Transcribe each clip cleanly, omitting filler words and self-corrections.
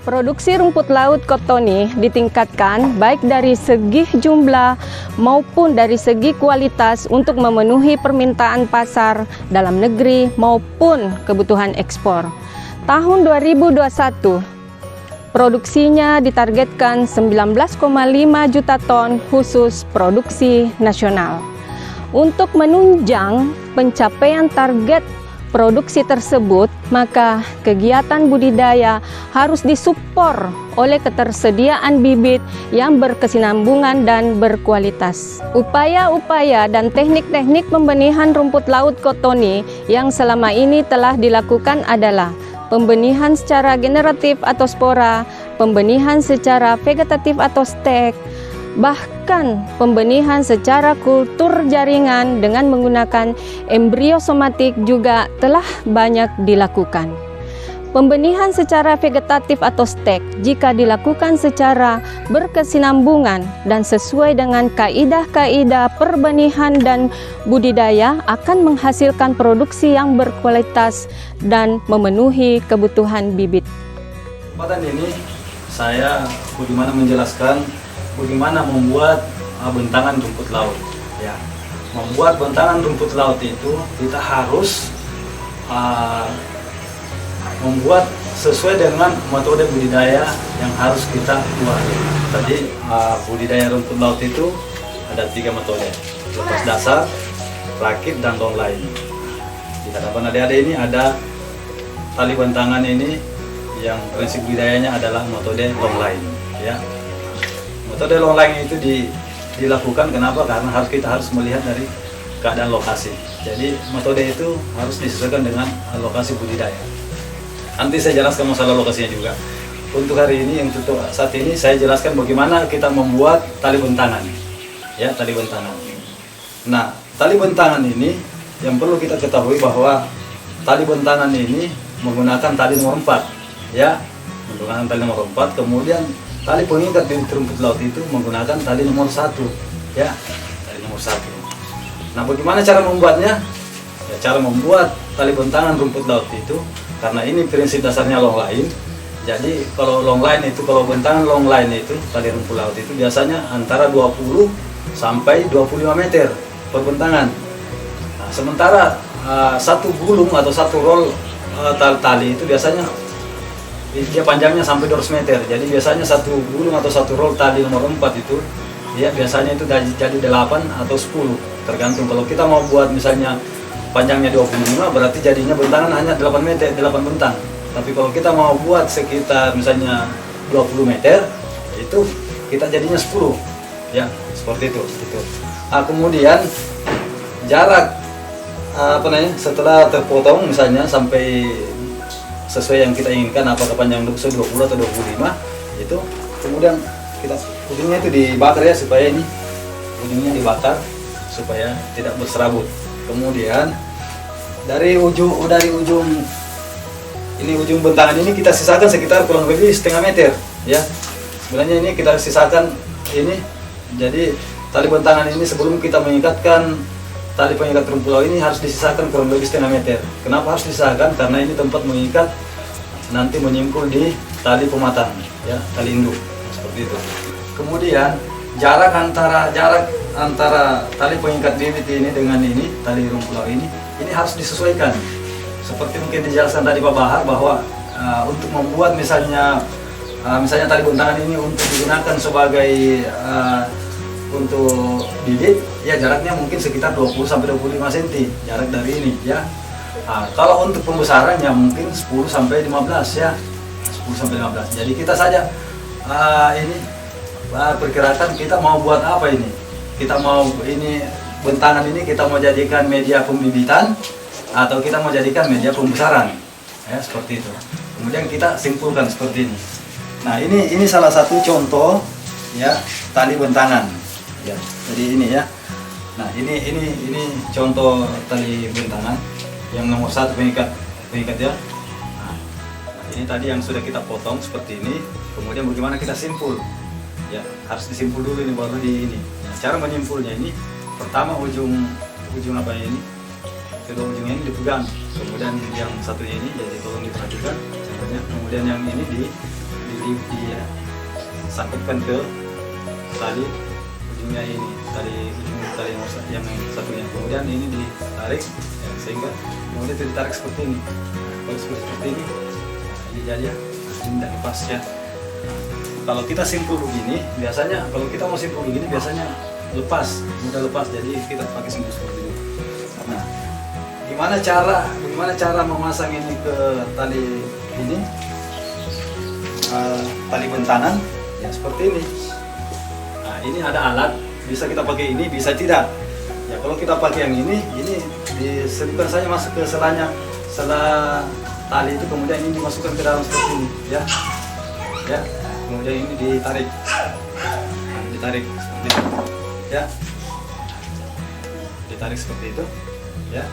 Produksi rumput laut Kottoni ditingkatkan baik dari segi jumlah maupun dari segi kualitas untuk memenuhi permintaan pasar dalam negeri maupun kebutuhan ekspor. Tahun 2021, produksinya ditargetkan 19,5 juta ton khusus produksi nasional. Untuk menunjang pencapaian target produksi tersebut, maka kegiatan budidaya harus disupport oleh ketersediaan bibit yang berkesinambungan dan berkualitas. Upaya-upaya dan teknik-teknik pembenihan rumput laut Kottoni yang selama ini telah dilakukan adalah pembenihan secara generatif atau spora, pembenihan secara vegetatif atau stek, bahkan pembenihan secara kultur jaringan dengan menggunakan embrio somatik juga telah banyak dilakukan. Pembenihan secara vegetatif atau stek jika dilakukan secara berkesinambungan dan sesuai dengan kaidah-kaidah perbenihan dan budidaya akan menghasilkan produksi yang berkualitas dan memenuhi kebutuhan bibit. Kesempatan ini saya bagaimana menjelaskan bagaimana membuat bentangan rumput laut. Ya, membuat bentangan rumput laut itu kita harus membuat sesuai dengan metode budidaya yang harus kita buat. Tadi budidaya rumput laut itu ada 3 metode: lepas dasar, rakit, dan long line. Di hadapan adik-adik ini ada tali bentangan ini yang prinsip budidayanya adalah metode long line. Ya. Metode long line itu dilakukan kenapa? Karena kita harus melihat dari keadaan lokasi. Jadi metode itu harus disesuaikan dengan lokasi budidaya. Nanti saya jelaskan masalah lokasinya juga. Untuk hari ini, untuk saat ini saya jelaskan bagaimana kita membuat tali bentangan. Ya, tali bentangan. Nah, tali bentangan ini yang perlu kita ketahui bahwa tali bentangan ini menggunakan tali nomor 4. Ya, menggunakan tali nomor 4. Kemudian tali pengikat di rumput laut itu menggunakan tali nomor 1, ya, tali nomor 1. Nah, bagaimana cara membuatnya? Ya, cara membuat tali bentangan rumput laut itu, karena ini prinsip dasarnya long line. Jadi kalau long line itu, kalau bentangan long line itu, tali rumput laut itu biasanya antara 20 sampai 25 meter per bentangan. Nah, sementara satu gulung atau satu roll tali itu biasanya dia panjangnya sampai 200 meter. Jadi biasanya satu gulung atau satu roll tali nomor 4 itu ya biasanya itu jadi 8 atau 10, tergantung. Kalau kita mau buat misalnya panjangnya 25, berarti jadinya bentangan hanya 8 meter, 8 bentang. Tapi kalau kita mau buat sekitar misalnya 20 meter, itu kita jadinya 10. Ya, seperti itu. Nah, kemudian jarak setelah terpotong misalnya sampai sesuai yang kita inginkan, apakah panjang 20 atau 25, itu kemudian kita ujungnya itu dibakar ya, supaya ini ujungnya dibakar supaya tidak berserabut. Kemudian dari ujung bentangan ini kita sisakan sekitar kurang lebih setengah meter ya. Sebenarnya ini kita sisakan ini, jadi tali bentangan ini sebelum kita mengikatkan tali pengikat rumput laut ini harus disisakan kurang lebih setengah meter. Kenapa harus disisakan? Karena ini tempat mengikat nanti menyimpul di tali pematang ya, tali induk seperti itu. Kemudian jarak antara tali pengikat bibit ini dengan ini tali rumput laut ini harus disesuaikan. Seperti mungkin dijelaskan tadi Pak Bahar bahwa untuk membuat misalnya tali bentangan ini untuk digunakan sebagai untuk bibit ya, jaraknya mungkin sekitar 20 sampai 25 cm jarak dari ini ya. Nah, kalau untuk pembesarannya mungkin 10 sampai 15 ya. 10 sampai 15. Jadi kita saja perkirakan kita mau buat apa ini. Kita mau ini bentangan ini kita mau jadikan media pembibitan atau kita mau jadikan media pembesaran. Ya, seperti itu. Kemudian kita simpulkan seperti ini. Nah, ini salah satu contoh ya tali bentangan. Ya, jadi ini ya. Nah, ini contoh tali bentangan yang nomor 1 pengikat ya. Nah, ini tadi yang sudah kita potong seperti ini. Kemudian bagaimana kita simpul? Ya, harus disimpul dulu ini baru di ini. Nah, cara menyimpulnya ini pertama ujung apa ini? Kedua ujungnya ini dipegang. Kemudian yang satu ini jadi tolong diperhatikan. Kemudian yang ini disangkutkan ke tali ujungnya ini, tali yang satunya. Kemudian ini ditarik ya, sehingga kemudian ditarik seperti ini. Kalau seperti ini, ini jadi ya, ini tidak lepas ya. Kalau kita simpul begini, biasanya kalau kita mau simpul begini biasanya lepas, mudah lepas. Jadi kita pakai simpul seperti ini. Nah, gimana cara memasang ini ke tali ini, tali bentanan ya seperti ini. Nah, ini ada alat, bisa kita pakai ini, bisa tidak. Ya kalau kita pakai yang ini diselipkan saja masuk ke sela tali itu, kemudian ini dimasukkan ke dalam seperti ini ya. Ya, kemudian ini ditarik seperti itu ya, ditarik seperti itu ya.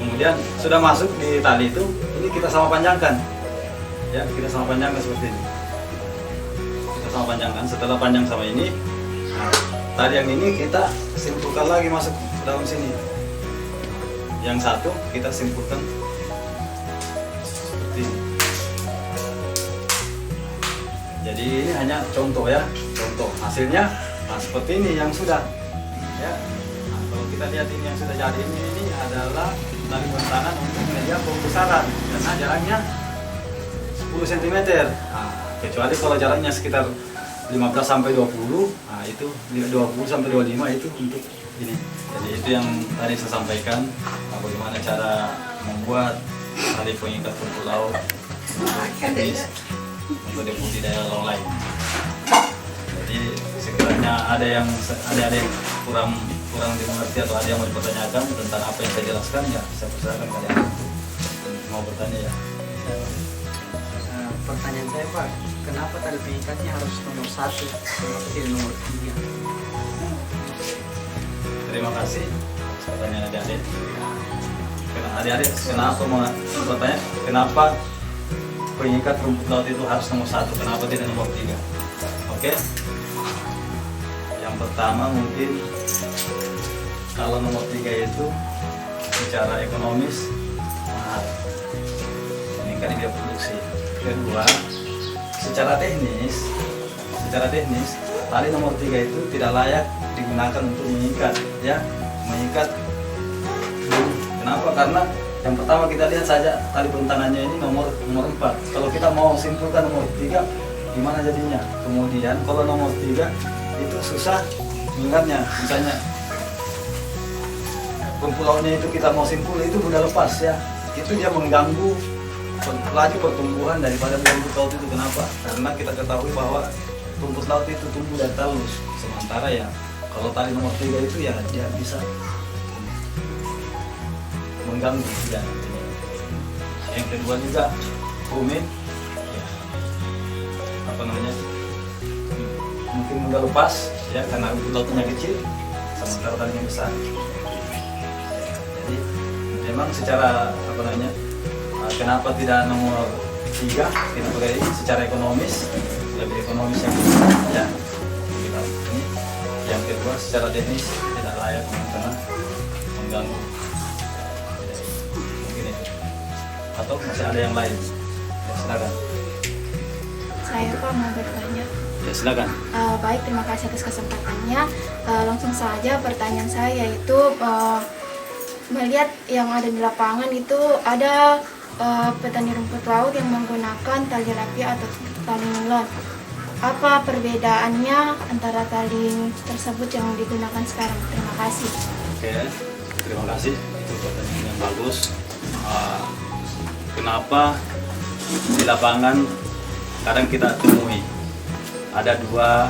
Kemudian sudah masuk di tali itu, ini kita sama panjangkan ya, kita sama panjangkan seperti ini. Kita sama panjangkan, setelah panjang sama ini, nah, tali yang ini kita simpulkan lagi masuk ke dalam sini. Yang satu kita simpulkan seperti ini. Jadi ini hanya contoh ya, contoh hasilnya. Nah, seperti ini yang sudah ya. Nah, kalau kita lihat ini yang sudah jadi, ini adalah tali bentanan untuk media pembesaran karena jaraknya 10 cm. Nah, kecuali kalau jaraknya sekitar 15 sampai 20, nah itu 20 sampai 25 itu untuk ini. Jadi itu yang tadi saya sampaikan, bagaimana cara membuat tali pengikat rumput laut untuk budidaya laut lain. Jadi sekiranya ada yang kurang dimengerti atau ada yang mau dipertanyakan tentang apa yang saya jelaskan, ya saya persilakan kalian untuk mau bertanya ya. Pertanyaan saya Pak, kenapa tali pengikatnya harus nomor 1, kenapa tidak nomor 3? Terima kasih atas pertanyaan adik-adik. Adik-adik kenapa mau bertanya kenapa pengikat rumput laut itu harus nomor 1, kenapa tidak nomor 3? Oke. Yang pertama mungkin kalau nomor 3 itu secara ekonomis mahal, meningkat biaya produksi. Kedua, secara teknis tali nomor 3 itu tidak layak digunakan untuk mengikat ya, mengikat. Kenapa? Karena yang pertama kita lihat saja tali bentangannya ini nomor 4. Kalau kita mau simpulkan nomor 3, gimana jadinya? Kemudian kalau nomor 3 itu susah mengingatnya, misalnya rumput lautnya itu kita mau simpul itu udah lepas ya, itu dia mengganggu laju pertumbuhan daripada rumput laut itu. Kenapa? Karena kita ketahui bahwa rumput laut itu tumbuh dan talus, sementara ya kalau tali nomor 3 itu ya dia bisa mengganggu ya. Yang kedua juga rumit ya, mungkin mudah lepas ya karena rumput lautnya kecil sementara talinya besar. Jadi memang secara kenapa tidak nomor 3 kita pakai ini, secara ekonomis lebih ekonomis yang ya kita ini. Yang kedua secara teknis tidak layak karena mengganggu. Mungkin itu. Atau masih ada yang lain? Ya, silakan. Saya Pak mau bertanya. Ya silakan. Baik, terima kasih atas kesempatannya. Langsung saja pertanyaan saya itu melihat yang ada di lapangan itu ada petani rumput laut yang menggunakan tali rapia atau tali nilon. Apa perbedaannya antara tali tersebut yang digunakan sekarang? Terima kasih. Oke, terima kasih. Itu pertanyaan yang bagus. Kenapa di lapangan kadang kita temui ada 2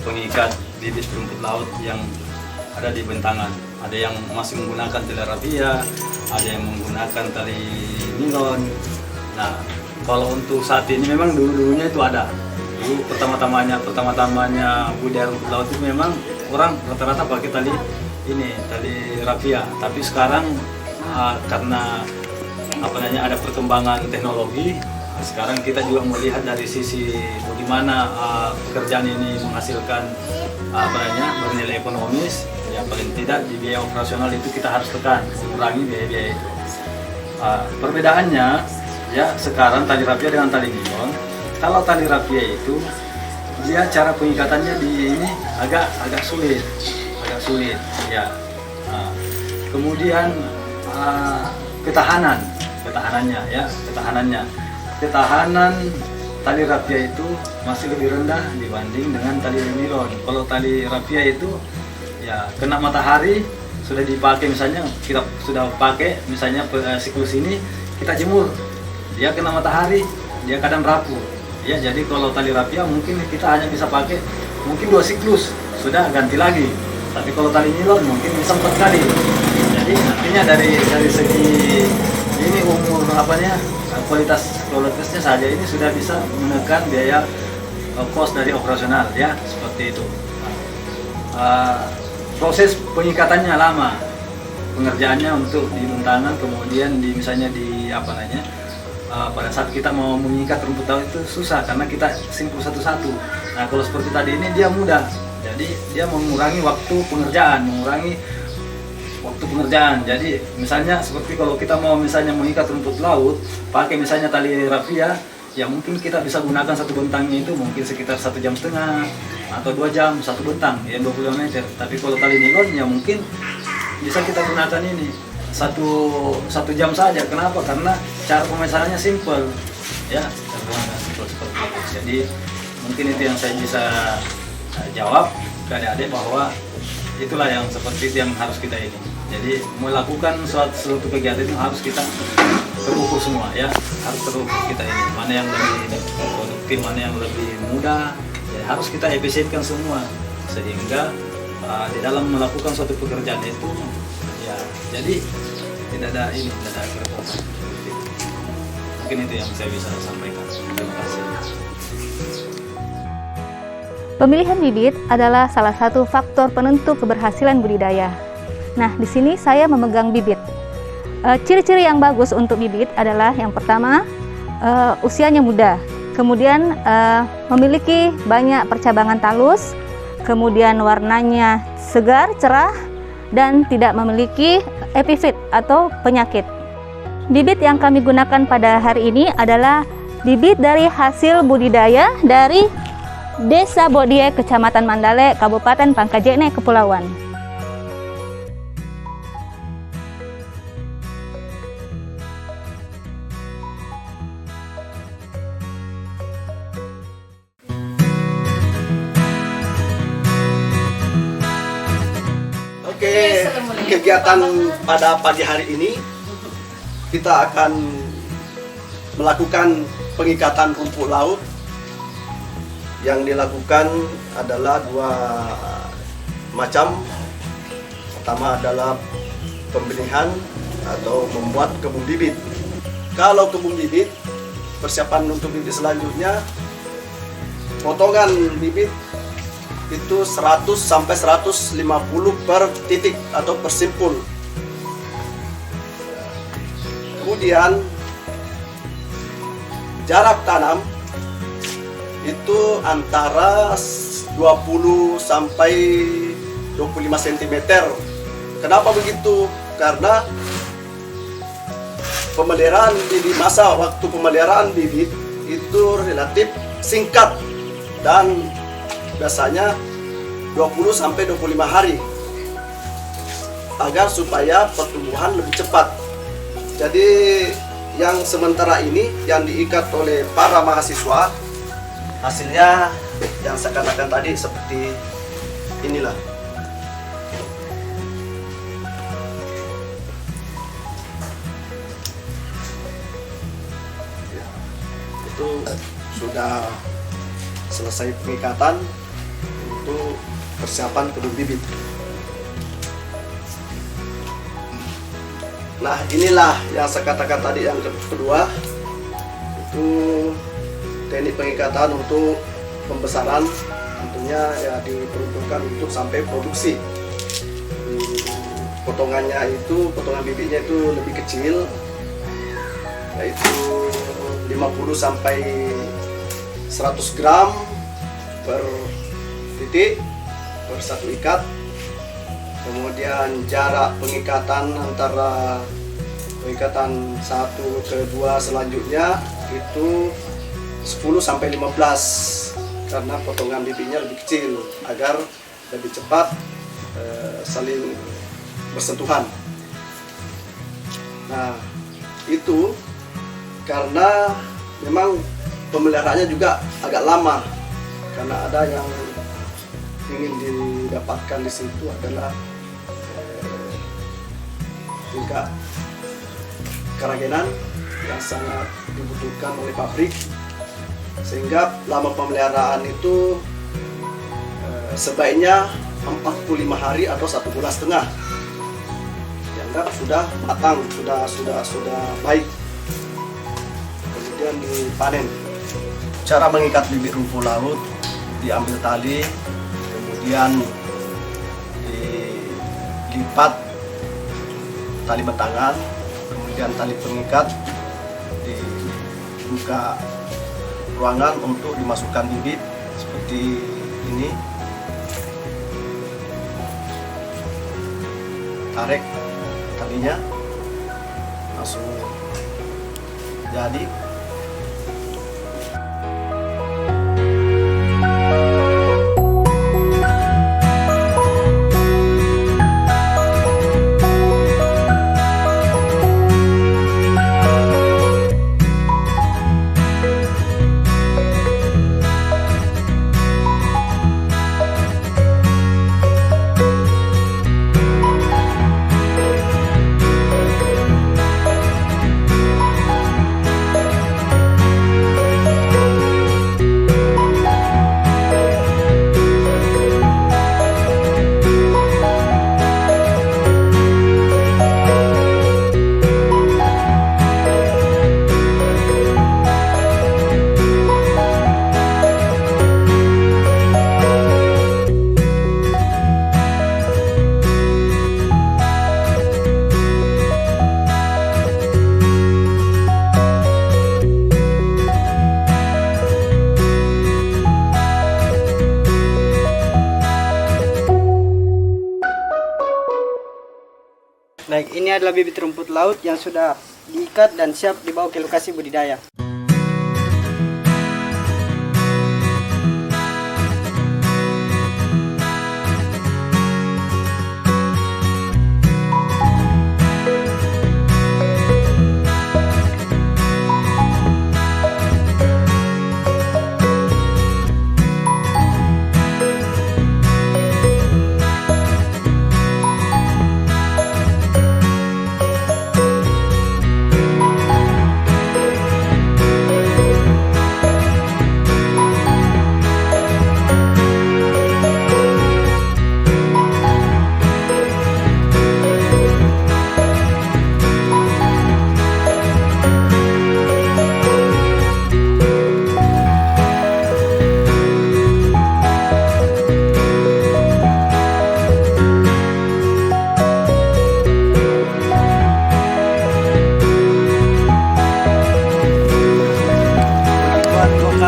pengikat bibit rumput laut yang ada di bentangan. Ada yang masih menggunakan tali rapia, ada yang menggunakan tali nilon. Nah, kalau untuk saat ini memang dulunya itu ada. Dulu pertama-tamanya budidaya rumput laut itu memang orang rata-rata pakai tali rapia. Tapi sekarang karena ada perkembangan teknologi, sekarang kita juga melihat dari sisi bagaimana pekerjaan ini menghasilkan bernilai ekonomis. Ya paling tidak di biaya operasional itu kita harus tekan, kurangi biaya-biaya itu. Perbedaannya ya sekarang tali rapia dengan tali nilon. Kalau tali rapia itu dia cara pengikatannya di ini agak sulit ya. Kemudian ketahanannya ya, ketahanan tali rapia itu masih lebih rendah dibanding dengan tali nilon. Kalau tali rapia itu ya kena matahari, sudah dipakai misalnya, kita sudah pakai misalnya siklus ini kita jemur, dia kena matahari, dia kadang rapuh ya. Jadi kalau tali rapia mungkin kita hanya bisa pakai mungkin 2 siklus sudah ganti lagi, tapi kalau tali nilon mungkin bisa 4 kali. Jadi artinya dari segi ini kualitasnya saja ini sudah bisa menekan biaya cost dari operasional ya, seperti itu. Proses pengikatannya lama, pengerjaannya untuk di bentangan, kemudian misalnya pada saat kita mau mengikat rumput laut itu susah karena kita simpul satu-satu. Nah kalau seperti tadi ini dia mudah, jadi dia mengurangi waktu pengerjaan. Jadi misalnya seperti kalau kita mau misalnya mengikat rumput laut, pakai misalnya tali rapia, ya mungkin kita bisa gunakan satu bentangnya itu mungkin sekitar 1,5 jam atau 2 jam satu bentang ya 25 meter. Tapi kalau tali nilon ya mungkin bisa kita gunakan ini satu jam saja. Kenapa? Karena cara pemesanannya simple ya, simple seperti itu. Jadi mungkin itu yang saya bisa jawab ke adik-adik, bahwa itulah yang seperti itu yang harus kita ini. Jadi melakukan suatu kegiatan itu harus kita terukur semua ya, harus terukur kita ini mana yang lebih produktif, mana yang lebih mudah ya, harus kita efisienkan semua sehingga di dalam melakukan suatu pekerjaan itu ya, jadi tidak ada kerepotan. Mungkin itu yang saya bisa sampaikan. Terima kasih. Pemilihan bibit adalah salah satu faktor penentu keberhasilan budidaya. Nah, di sini saya memegang bibit. Ciri-ciri yang bagus untuk bibit adalah yang pertama, usianya muda, kemudian memiliki banyak percabangan talus, kemudian warnanya segar, cerah, dan tidak memiliki epifit atau penyakit. Bibit yang kami gunakan pada hari ini adalah bibit dari hasil budidaya dari Desa Bodie, Kecamatan Mandale, Kabupaten Pangkajene, Kepulauan. Oke, kegiatan pada pagi hari ini kita akan melakukan pengikatan rumput laut. Yang dilakukan adalah 2 macam. Pertama adalah pembenihan atau membuat kebun bibit. Kalau kebun bibit, persiapan untuk bibit selanjutnya, potongan bibit itu 100 sampai 150 per titik atau per simpul. Kemudian jarak tanam itu antara 20 sampai 25 cm. Kenapa begitu? Karena pemeliharaan bibit, masa waktu pemeliharaan bibit itu relatif singkat dan biasanya 20 sampai 25 hari agar supaya pertumbuhan lebih cepat. Jadi yang sementara ini yang diikat oleh para mahasiswa, hasilnya yang saya katakan tadi seperti inilah. Itu sudah selesai pengikatan untuk persiapan kebun bibit. Nah, inilah yang saya katakan tadi yang kedua, itu teknik pengikatan untuk pembesaran, tentunya ya diperuntukkan untuk sampai produksi. Potongan bibitnya itu lebih kecil, yaitu 5 50 sampai 100 gram per titik per satu ikat. Kemudian jarak pengikatan antara pengikatan satu ke dua selanjutnya itu 10 sampai 15 karena potongan bibitnya lebih kecil agar lebih cepat saling bersentuhan. Nah, itu karena memang pemeliharaannya juga agak lama karena ada yang ingin didapatkan di situ adalah tingkat keragenan yang sangat dibutuhkan oleh pabrik, sehingga lama pemeliharaan itu sebaiknya 45 hari atau 1,5 bulan dianggap sudah matang, sudah baik, kemudian dipanen. Cara mengikat bibit rumput laut, diambil tali, kemudian dilipat tali batangan, kemudian tali pengikat dibuka ruangan untuk dimasukkan bibit seperti ini. Tarik talinya, langsung jadi. Baik, ini adalah bibit rumput laut yang sudah diikat dan siap dibawa ke lokasi budidaya.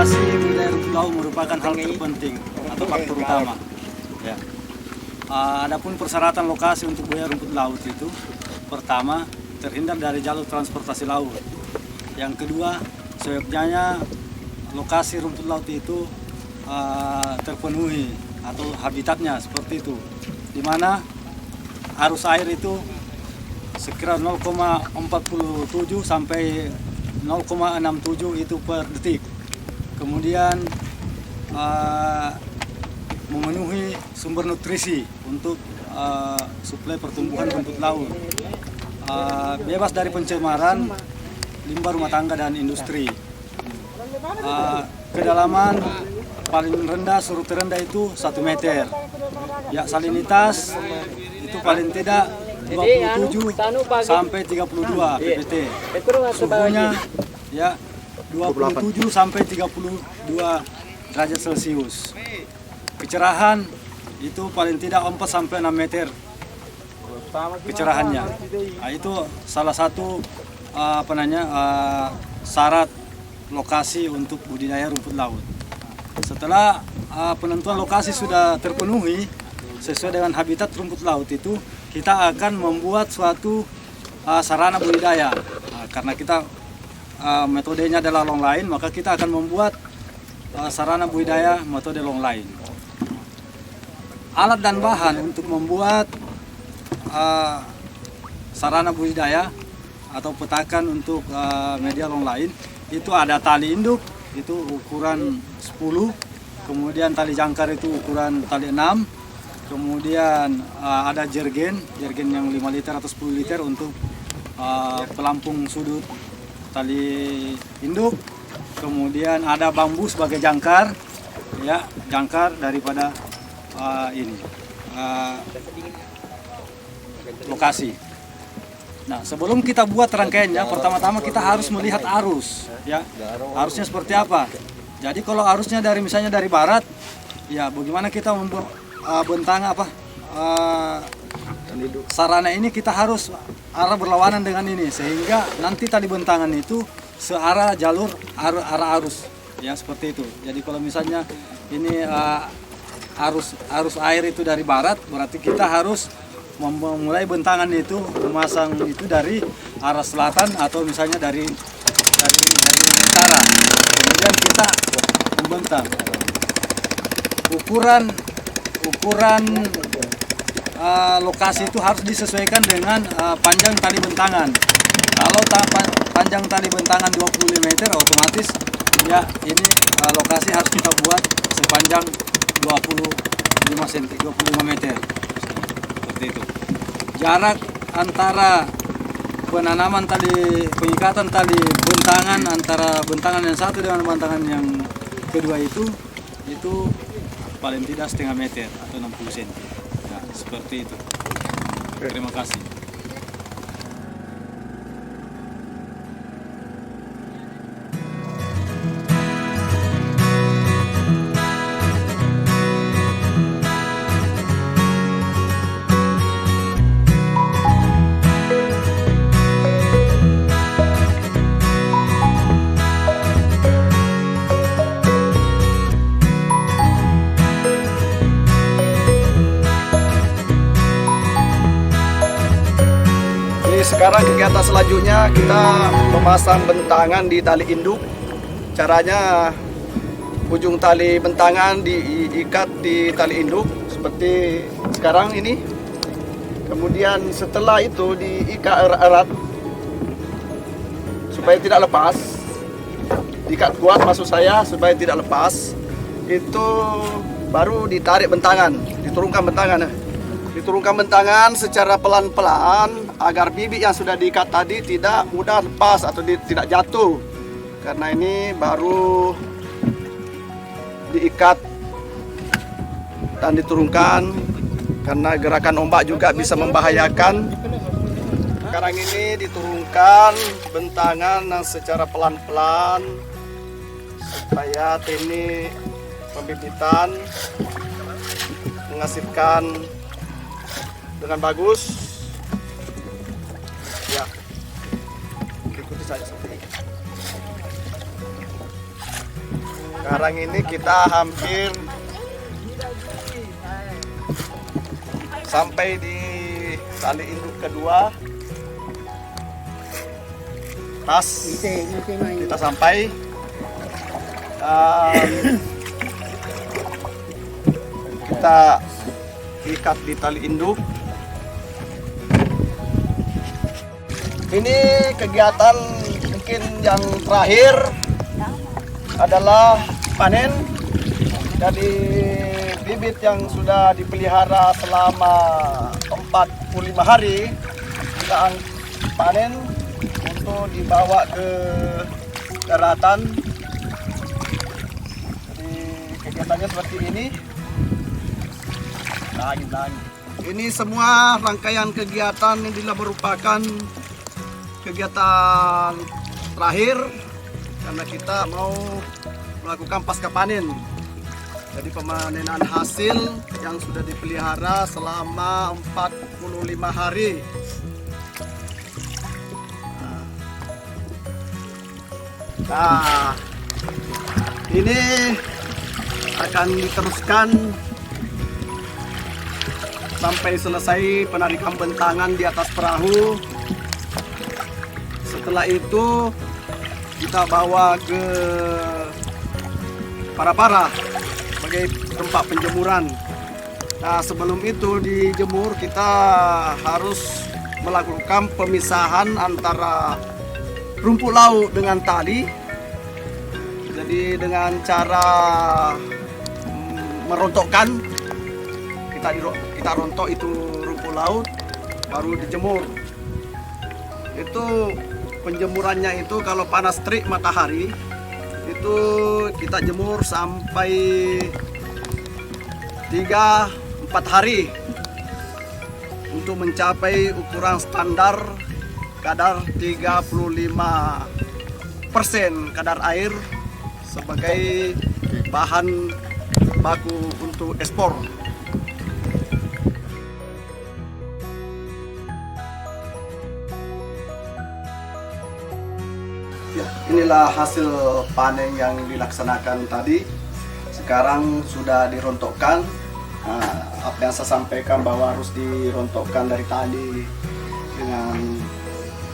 Lokasi budidaya rumput laut merupakan hal terpenting atau faktor utama. Ya. Adapun persyaratan lokasi untuk budidaya rumput laut itu, pertama terhindar dari jalur transportasi laut. Yang kedua, seyogyanya lokasi rumput laut itu terpenuhi atau habitatnya seperti itu, di mana arus air itu sekira 0,47 sampai 0,67 itu per detik. Kemudian memenuhi sumber nutrisi untuk suplai pertumbuhan rumput laut, bebas dari pencemaran limbah rumah tangga dan industri. Kedalaman paling rendah, surut terendah itu 1 meter. Ya, salinitas itu paling tidak 27 sampai 32 ppt. Suhunya ya 27 sampai 32 derajat Celcius. Kecerahan itu paling tidak 4 sampai 6 meter kecerahannya. Nah, itu salah satu syarat lokasi untuk budidaya rumput laut. Setelah penentuan lokasi sudah terpenuhi sesuai dengan habitat rumput laut itu, kita akan membuat suatu sarana budidaya. Karena kita metodenya adalah long line, maka kita akan membuat sarana budidaya metode long line. Alat dan bahan untuk membuat sarana budidaya atau petakan untuk media long line itu ada tali induk, itu ukuran 10, kemudian tali jangkar itu ukuran tali 6, kemudian ada jergen yang 5 liter atau 10 liter untuk pelampung sudut tali induk, kemudian ada bambu sebagai jangkar, ya, jangkar daripada lokasi. Nah, sebelum kita buat rangkaiannya, pertama-tama kita harus melihat arus, ya, arusnya seperti apa. Jadi kalau arusnya misalnya dari barat, ya, bagaimana kita membuat bentang sarana ini, kita harus arah berlawanan dengan ini, sehingga nanti tali bentangan itu searah jalur arah arus, ya, seperti itu. Jadi kalau misalnya ini arus air itu dari barat, berarti kita harus memulai bentangan itu, memasang itu dari arah selatan atau misalnya dari utara. Kemudian kita membentang. Ukuran lokasi itu harus disesuaikan dengan panjang tali bentangan. Kalau panjang tali bentangan 25 meter, otomatis ya ini lokasi harus kita buat sepanjang 25 meter. Seperti itu. Jarak antara penanaman pengikatan tali bentangan antara bentangan yang satu dengan bentangan yang kedua itu paling tidak setengah meter atau 60 cm. Nah, seperti itu. Terima kasih. Sekarang kegiatan selanjutnya kita memasang bentangan di tali induk. Caranya ujung tali bentangan diikat di tali induk seperti sekarang ini. Kemudian setelah itu diikat erat-erat supaya tidak lepas. Diikat kuat maksud saya supaya tidak lepas. Itu baru ditarik bentangan, diturunkan bentangan. Diturunkan bentangan secara pelan-pelan agar bibit yang sudah diikat tadi tidak mudah lepas atau tidak jatuh. Karena ini baru diikat dan diturunkan karena gerakan ombak juga bisa membahayakan. Sekarang ini diturunkan bentangan secara pelan-pelan supaya teknik pembibitan menghasilkan dengan bagus. Ya, ikuti saja seperti ini. Sekarang ini kita hampir sampai di tali induk kedua. Pas kita sampai kita ikat di tali induk. Ini kegiatan mungkin yang terakhir adalah panen dari bibit yang sudah dipelihara selama 45 hari. Kita panen untuk dibawa ke daratan. Jadi kegiatannya seperti ini. Ini semua rangkaian kegiatan yang merupakan kegiatan terakhir karena kita mau melakukan pasca panen. Jadi pemanenan hasil yang sudah dipelihara selama 45 hari. Nah, ini akan diteruskan sampai selesai penarikan bentangan di atas perahu. Setelah itu kita bawa ke para-para sebagai tempat penjemuran. Nah, sebelum itu dijemur kita harus melakukan pemisahan antara rumput laut dengan tali. Jadi dengan cara merontokkan, kita rontok itu rumput laut, baru dijemur. Itu penjemurannya itu kalau panas terik matahari, itu kita jemur sampai 3-4 hari untuk mencapai ukuran standar kadar 35% kadar air sebagai bahan baku untuk ekspor. Ya, inilah hasil panen yang dilaksanakan tadi. Sekarang sudah dirontokkan. Nah, apa yang saya sampaikan bahwa harus dirontokkan dari tali dengan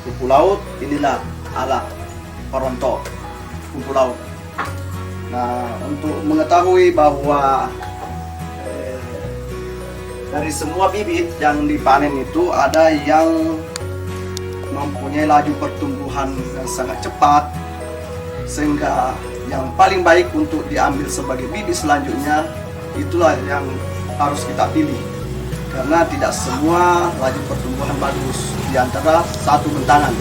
rumput laut. Inilah alat perontok rumput laut. Nah, untuk mengetahui bahwa dari semua bibit yang dipanen itu ada yang mempunyai laju pertumbuhan yang sangat cepat, sehingga yang paling baik untuk diambil sebagai bibit selanjutnya itulah yang harus kita pilih, karena tidak semua laju pertumbuhan bagus di antara satu bentangan.